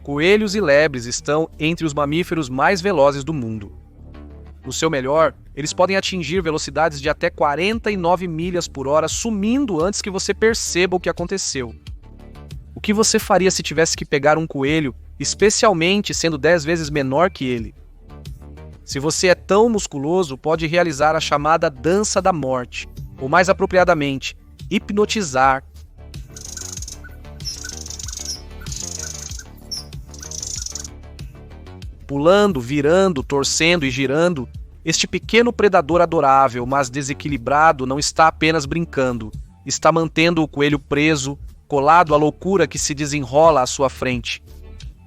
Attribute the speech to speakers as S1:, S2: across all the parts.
S1: Coelhos e lebres estão entre os mamíferos mais velozes do mundo. No seu melhor, eles podem atingir velocidades de até 49 milhas por hora, sumindo antes que você perceba o que aconteceu. O que você faria se tivesse que pegar um coelho, especialmente sendo 10 vezes menor que ele? Se você é tão musculoso, pode realizar a chamada dança da morte, ou mais apropriadamente, hipnotizar. Pulando, virando, torcendo e girando, este pequeno predador adorável, mas desequilibrado, não está apenas brincando, está mantendo o coelho preso, colado à loucura que se desenrola à sua frente.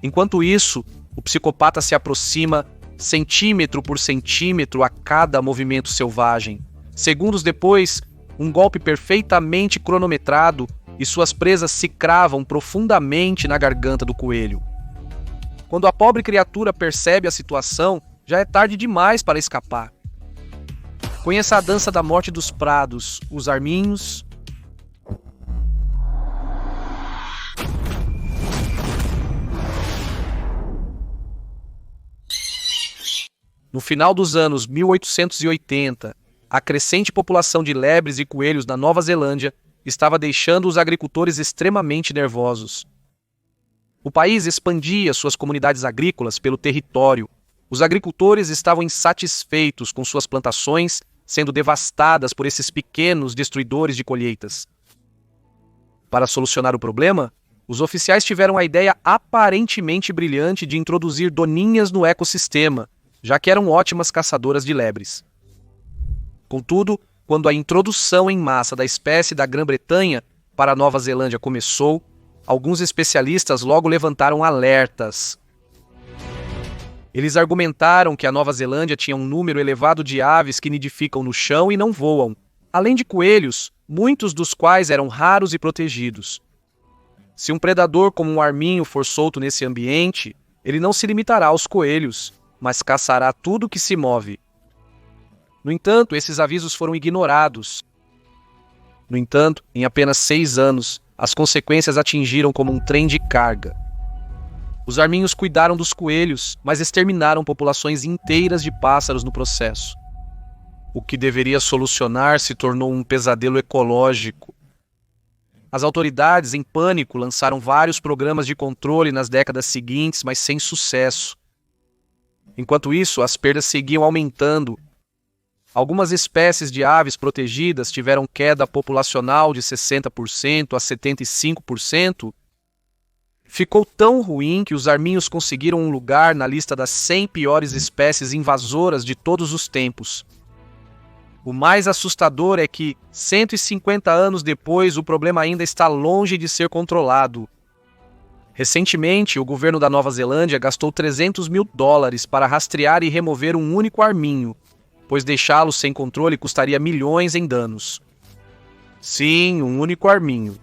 S1: Enquanto isso, o psicopata se aproxima, centímetro por centímetro, a cada movimento selvagem. Segundos depois, um golpe perfeitamente cronometrado e suas presas se cravam profundamente na garganta do coelho. Quando a pobre criatura percebe a situação, já é tarde demais para escapar. Conheça a dança da morte dos prados, os arminhos. No final dos anos 1880, a crescente população de lebres e coelhos na Nova Zelândia estava deixando os agricultores extremamente nervosos. O país expandia suas comunidades agrícolas pelo território. Os agricultores estavam insatisfeitos com suas plantações sendo devastadas por esses pequenos destruidores de colheitas. Para solucionar o problema, os oficiais tiveram a ideia aparentemente brilhante de introduzir doninhas no ecossistema, já que eram ótimas caçadoras de lebres. Contudo, quando a introdução em massa da espécie da Grã-Bretanha para a Nova Zelândia começou, alguns especialistas logo levantaram alertas. Eles argumentaram que a Nova Zelândia tinha um número elevado de aves que nidificam no chão e não voam, além de coelhos, muitos dos quais eram raros e protegidos. Se um predador como um arminho for solto nesse ambiente, ele não se limitará aos coelhos, mas caçará tudo que se move. No entanto, esses avisos foram ignorados. No entanto, em apenas 6 anos, as consequências atingiram como um trem de carga. Os arminhos cuidaram dos coelhos, mas exterminaram populações inteiras de pássaros no processo. O que deveria solucionar se tornou um pesadelo ecológico. As autoridades, em pânico, lançaram vários programas de controle nas décadas seguintes, mas sem sucesso. Enquanto isso, as perdas seguiam aumentando. Algumas espécies de aves protegidas tiveram queda populacional de 60% a 75%. Ficou tão ruim que os arminhos conseguiram um lugar na lista das 100 piores espécies invasoras de todos os tempos. O mais assustador é que, 150 anos depois, o problema ainda está longe de ser controlado. Recentemente, o governo da Nova Zelândia gastou $300 mil para rastrear e remover um único arminho, pois deixá-lo sem controle custaria milhões em danos. Sim, um único arminho.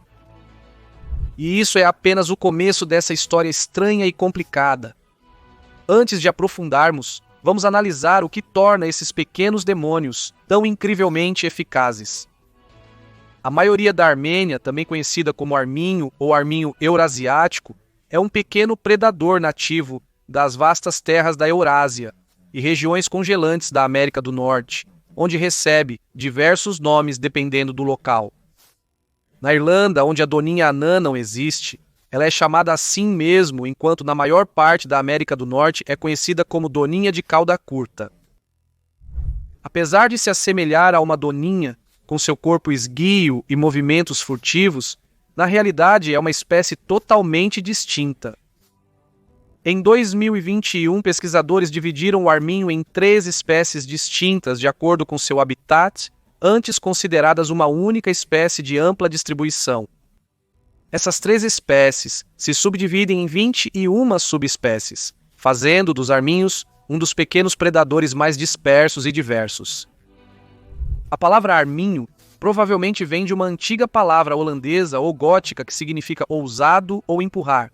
S1: E isso é apenas o começo dessa história estranha e complicada. Antes de aprofundarmos, vamos analisar o que torna esses pequenos demônios tão incrivelmente eficazes. A maioria da Armênia, também conhecida como arminho ou arminho eurasiático, é um pequeno predador nativo das vastas terras da Eurásia e regiões congelantes da América do Norte, onde recebe diversos nomes dependendo do local. Na Irlanda, onde a doninha anã não existe, ela é chamada assim mesmo, enquanto na maior parte da América do Norte é conhecida como doninha de cauda curta. Apesar de se assemelhar a uma doninha, com seu corpo esguio e movimentos furtivos, na realidade é uma espécie totalmente distinta. Em 2021, pesquisadores dividiram o arminho em 3 espécies distintas de acordo com seu habitat, antes consideradas uma única espécie de ampla distribuição. Essas 3 espécies se subdividem em 21 subespécies, fazendo dos arminhos um dos pequenos predadores mais dispersos e diversos. A palavra arminho provavelmente vem de uma antiga palavra holandesa ou gótica que significa ousado ou empurrar.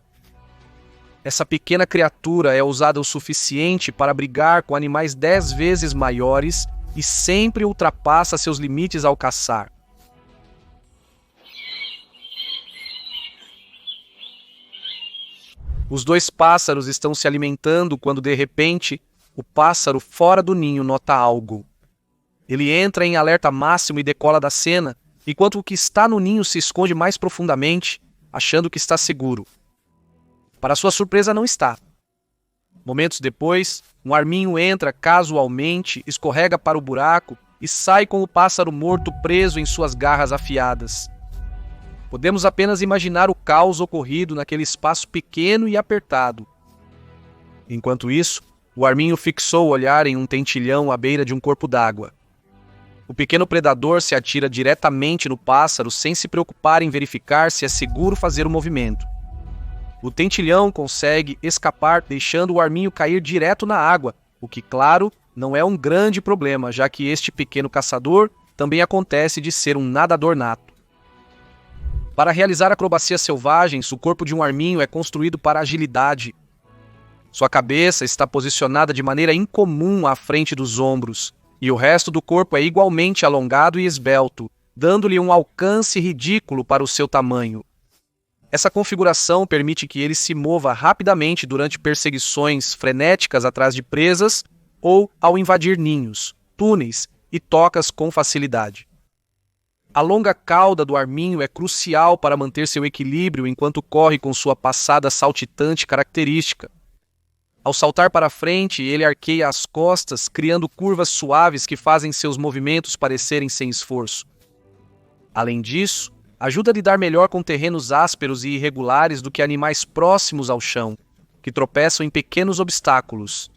S1: Essa pequena criatura é ousada o suficiente para brigar com animais 10 vezes maiores e sempre ultrapassa seus limites ao caçar. Os dois pássaros estão se alimentando quando, de repente, o pássaro fora do ninho nota algo. Ele entra em alerta máximo e decola da cena, enquanto o que está no ninho se esconde mais profundamente, achando que está seguro. Para sua surpresa, não está. Momentos depois, um arminho entra casualmente, escorrega para o buraco e sai com o pássaro morto preso em suas garras afiadas. Podemos apenas imaginar o caos ocorrido naquele espaço pequeno e apertado. Enquanto isso, o arminho fixou o olhar em um tentilhão à beira de um corpo d'água. O pequeno predador se atira diretamente no pássaro sem se preocupar em verificar se é seguro fazer o movimento. O tentilhão consegue escapar, deixando o arminho cair direto na água, o que, claro, não é um grande problema, já que este pequeno caçador também acontece de ser um nadador nato. Para realizar acrobacias selvagens, o corpo de um arminho é construído para agilidade. Sua cabeça está posicionada de maneira incomum à frente dos ombros, e o resto do corpo é igualmente alongado e esbelto, dando-lhe um alcance ridículo para o seu tamanho. Essa configuração permite que ele se mova rapidamente durante perseguições frenéticas atrás de presas ou ao invadir ninhos, túneis e tocas com facilidade. A longa cauda do arminho é crucial para manter seu equilíbrio enquanto corre com sua passada saltitante característica. Ao saltar para frente, ele arqueia as costas, criando curvas suaves que fazem seus movimentos parecerem sem esforço. Além disso, ajuda a lidar melhor com terrenos ásperos e irregulares do que animais próximos ao chão, que tropeçam em pequenos obstáculos.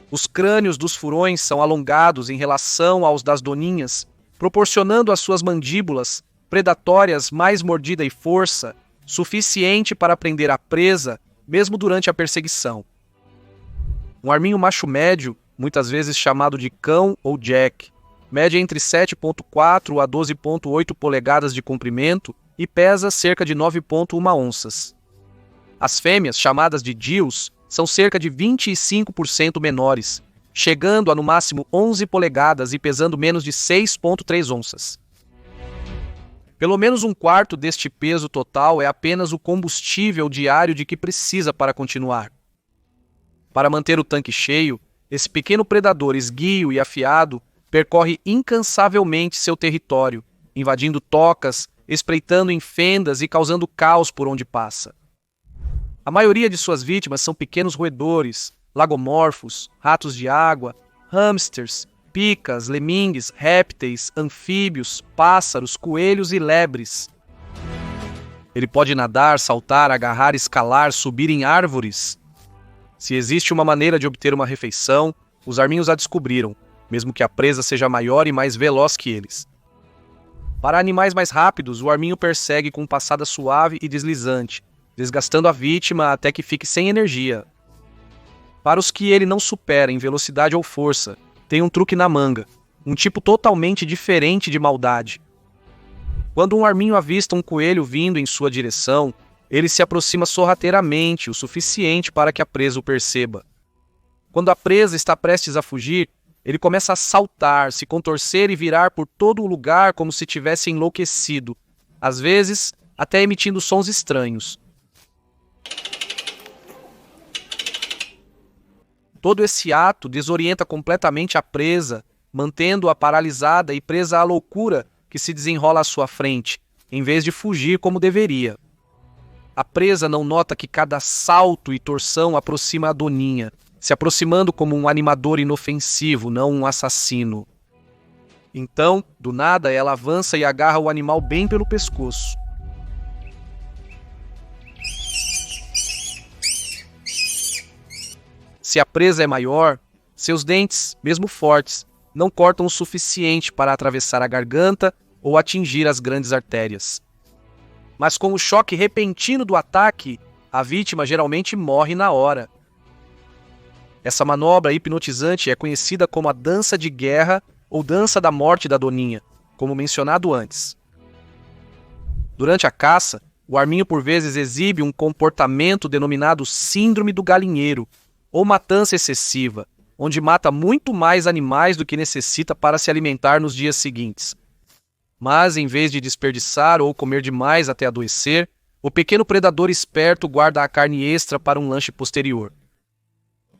S1: Os crânios dos furões são alongados em relação aos das doninhas, proporcionando às suas mandíbulas predatórias mais mordida e força, suficiente para prender a presa, mesmo durante a perseguição. Um arminho macho médio, muitas vezes chamado de cão ou jack, mede entre 7,4 a 12,8 polegadas de comprimento e pesa cerca de 9,1 onças. As fêmeas, chamadas de Jills, são cerca de 25% menores, chegando a no máximo 11 polegadas e pesando menos de 6,3 onças. Pelo menos um quarto deste peso total é apenas o combustível diário de que precisa para continuar. Para manter o tanque cheio, esse pequeno predador esguio e afiado percorre incansavelmente seu território, invadindo tocas, espreitando em fendas e causando caos por onde passa. A maioria de suas vítimas são pequenos roedores, lagomorfos, ratos de água, hamsters, picas, lemingues, répteis, anfíbios, pássaros, coelhos e lebres. Ele pode nadar, saltar, agarrar, escalar, subir em árvores. Se existe uma maneira de obter uma refeição, os arminhos a descobriram, mesmo que a presa seja maior e mais veloz que eles. Para animais mais rápidos, o arminho persegue com passada suave e deslizante, desgastando a vítima até que fique sem energia. Para os que ele não supera em velocidade ou força, tem um truque na manga, um tipo totalmente diferente de maldade. Quando um arminho avista um coelho vindo em sua direção, ele se aproxima sorrateiramente o suficiente para que a presa o perceba. Quando a presa está prestes a fugir, ele começa a saltar, se contorcer e virar por todo o lugar como se tivesse enlouquecido, às vezes até emitindo sons estranhos. Todo esse ato desorienta completamente a presa, mantendo-a paralisada e presa à loucura que se desenrola à sua frente, em vez de fugir como deveria. A presa não nota que cada salto e torção aproxima a doninha, se aproximando como um animador inofensivo, não um assassino. Então, do nada, ela avança e agarra o animal bem pelo pescoço. Se a presa é maior, seus dentes, mesmo fortes, não cortam o suficiente para atravessar a garganta ou atingir as grandes artérias. Mas com o choque repentino do ataque, a vítima geralmente morre na hora. Essa manobra hipnotizante é conhecida como a dança de guerra ou dança da morte da doninha, como mencionado antes. Durante a caça, o arminho por vezes exibe um comportamento denominado síndrome do galinheiro, ou matança excessiva, onde mata muito mais animais do que necessita para se alimentar nos dias seguintes. Mas, em vez de desperdiçar ou comer demais até adoecer, O pequeno predador esperto guarda a carne extra para um lanche posterior.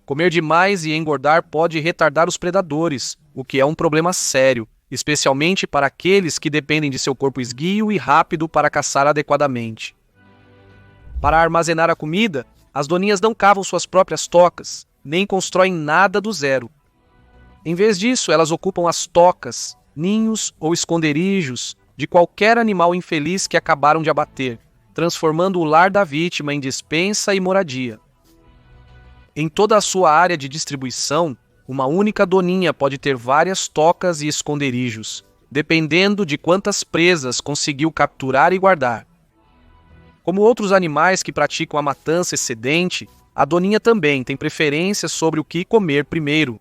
S1: Comer demais e engordar pode retardar os predadores, o que é um problema sério, especialmente para aqueles que dependem de seu corpo esguio e rápido para caçar adequadamente. Para armazenar a comida, as doninhas não cavam suas próprias tocas, nem constroem nada do zero. Em vez disso, elas ocupam as tocas, ninhos ou esconderijos de qualquer animal infeliz que acabaram de abater, transformando o lar da vítima em despensa e moradia. Em toda a sua área de distribuição, uma única doninha pode ter várias tocas e esconderijos, dependendo de quantas presas conseguiu capturar e guardar. Como outros animais que praticam a matança excedente, a doninha também tem preferência sobre o que comer primeiro.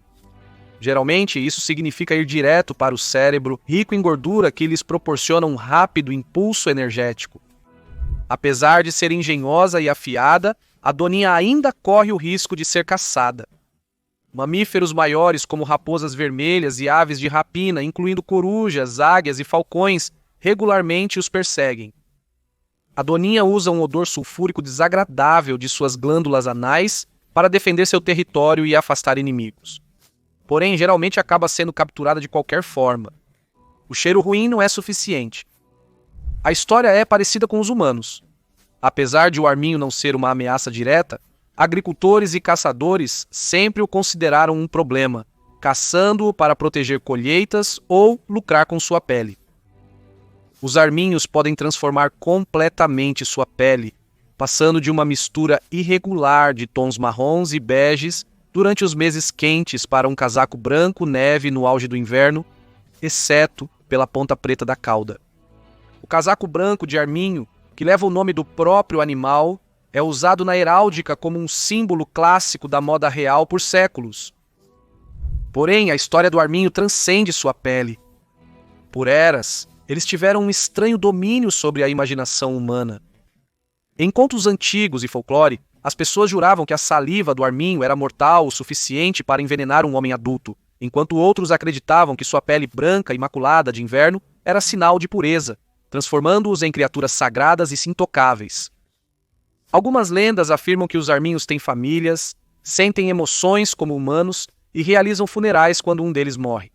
S1: Geralmente, isso significa ir direto para o cérebro, rico em gordura que lhes proporciona um rápido impulso energético. Apesar de ser engenhosa e afiada, a doninha ainda corre o risco de ser caçada. Mamíferos maiores como raposas vermelhas e aves de rapina, incluindo corujas, águias e falcões, regularmente os perseguem. A doninha usa um odor sulfúrico desagradável de suas glândulas anais para defender seu território e afastar inimigos. Porém, geralmente acaba sendo capturada de qualquer forma. O cheiro ruim não é suficiente. A história é parecida com os humanos. Apesar de o arminho não ser uma ameaça direta, agricultores e caçadores sempre o consideraram um problema, caçando-o para proteger colheitas ou lucrar com sua pele. Os arminhos podem transformar completamente sua pele, passando de uma mistura irregular de tons marrons e beges durante os meses quentes para um casaco branco neve no auge do inverno, exceto pela ponta preta da cauda. O casaco branco de arminho, que leva o nome do próprio animal, é usado na heráldica como um símbolo clássico da moda real por séculos. Porém, a história do arminho transcende sua pele. Por eras, eles tiveram um estranho domínio sobre a imaginação humana. Em contos antigos e folclore, as pessoas juravam que a saliva do arminho era mortal o suficiente para envenenar um homem adulto, enquanto outros acreditavam que sua pele branca e maculada de inverno era sinal de pureza, transformando-os em criaturas sagradas e intocáveis. Algumas lendas afirmam que os arminhos têm famílias, sentem emoções como humanos e realizam funerais quando um deles morre.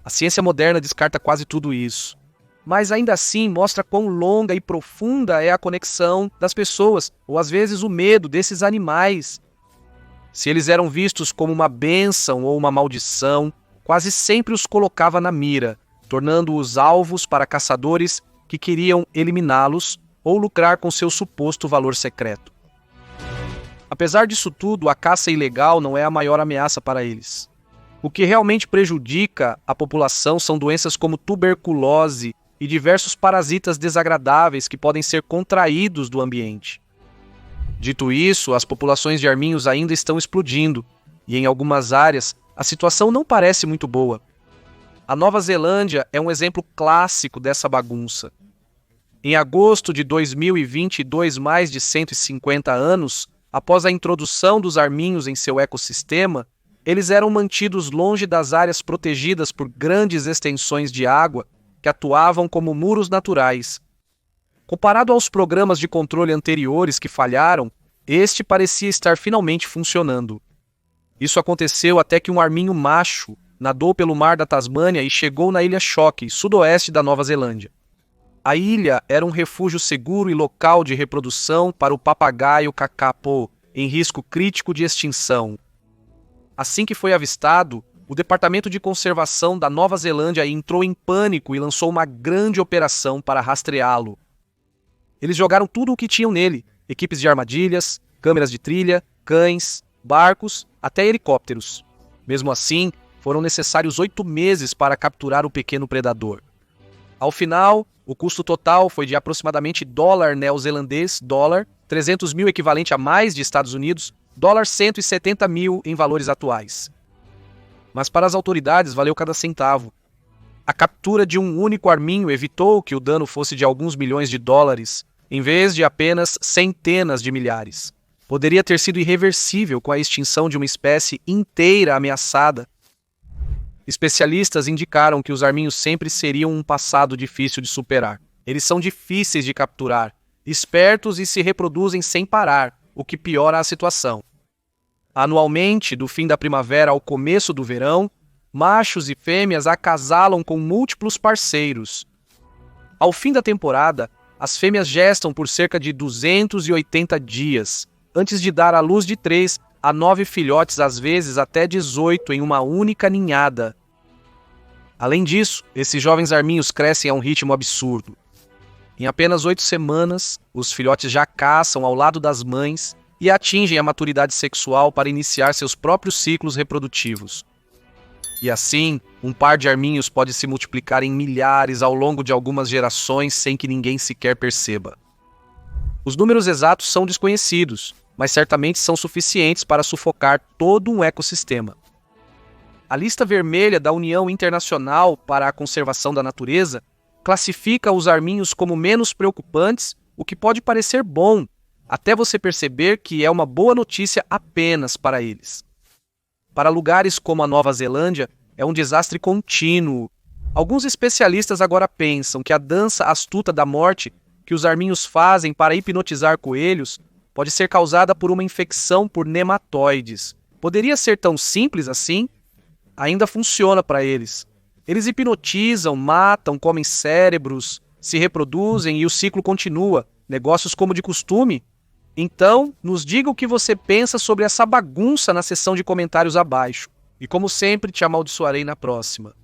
S1: A ciência moderna descarta quase tudo isso, mas ainda assim mostra quão longa e profunda é a conexão das pessoas, ou às vezes o medo desses animais. Se eles eram vistos como uma bênção ou uma maldição, quase sempre os colocava na mira, tornando-os alvos para caçadores que queriam eliminá-los ou lucrar com seu suposto valor secreto. Apesar disso tudo, a caça ilegal não é a maior ameaça para eles. O que realmente prejudica a população são doenças como tuberculose e diversos parasitas desagradáveis que podem ser contraídos do ambiente. Dito isso, as populações de arminhos ainda estão explodindo, e em algumas áreas a situação não parece muito boa. A Nova Zelândia é um exemplo clássico dessa bagunça. Em agosto de 2022, mais de 150 anos após a introdução dos arminhos em seu ecossistema, eles eram mantidos longe das áreas protegidas por grandes extensões de água que atuavam como muros naturais. Comparado aos programas de controle anteriores que falharam, este parecia estar finalmente funcionando. Isso aconteceu até que um arminho macho nadou pelo mar da Tasmânia e chegou na Ilha Shockey, sudoeste da Nova Zelândia. A ilha era um refúgio seguro e local de reprodução para o papagaio kakapo, em risco crítico de extinção. Assim que foi avistado, o Departamento de Conservação da Nova Zelândia entrou em pânico e lançou uma grande operação para rastreá-lo. Eles jogaram tudo o que tinham nele, equipes de armadilhas, câmeras de trilha, cães, barcos, até helicópteros. Mesmo assim, foram necessários 8 meses para capturar o pequeno predador. Ao final, o custo total foi de aproximadamente dólar neozelandês, dólar, 300 mil equivalente a mais de Estados Unidos, dólar 170 mil em valores atuais. Mas para as autoridades valeu cada centavo. A captura de um único arminho evitou que o dano fosse de alguns milhões de dólares, em vez de apenas centenas de milhares. Poderia ter sido irreversível com a extinção de uma espécie inteira ameaçada. Especialistas indicaram que os arminhos sempre seriam um passado difícil de superar. Eles são difíceis de capturar, espertos e se reproduzem sem parar, o que piora a situação. Anualmente, do fim da primavera ao começo do verão, machos e fêmeas acasalam com múltiplos parceiros. Ao fim da temporada, as fêmeas gestam por cerca de 280 dias, antes de dar à luz de 3 a 9 filhotes, às vezes até 18 em uma única ninhada. Além disso, esses jovens arminhos crescem a um ritmo absurdo. Em apenas 8 semanas, os filhotes já caçam ao lado das mães e atingem a maturidade sexual para iniciar seus próprios ciclos reprodutivos. E assim, um par de arminhos pode se multiplicar em milhares ao longo de algumas gerações sem que ninguém sequer perceba. Os números exatos são desconhecidos, mas certamente são suficientes para sufocar todo um ecossistema. A lista vermelha da União Internacional para a Conservação da Natureza classifica os arminhos como menos preocupantes, o que pode parecer bom, até você perceber que é uma boa notícia apenas para eles. Para lugares como a Nova Zelândia, é um desastre contínuo. Alguns especialistas agora pensam que a dança astuta da morte que os arminhos fazem para hipnotizar coelhos pode ser causada por uma infecção por nematóides. Poderia ser tão simples assim? Ainda funciona para eles. Eles hipnotizam, matam, comem cérebros, se reproduzem e o ciclo continua. Negócios como de costume. Então, nos diga o que você pensa sobre essa bagunça na seção de comentários abaixo. E como sempre, te amaldiçoarei na próxima.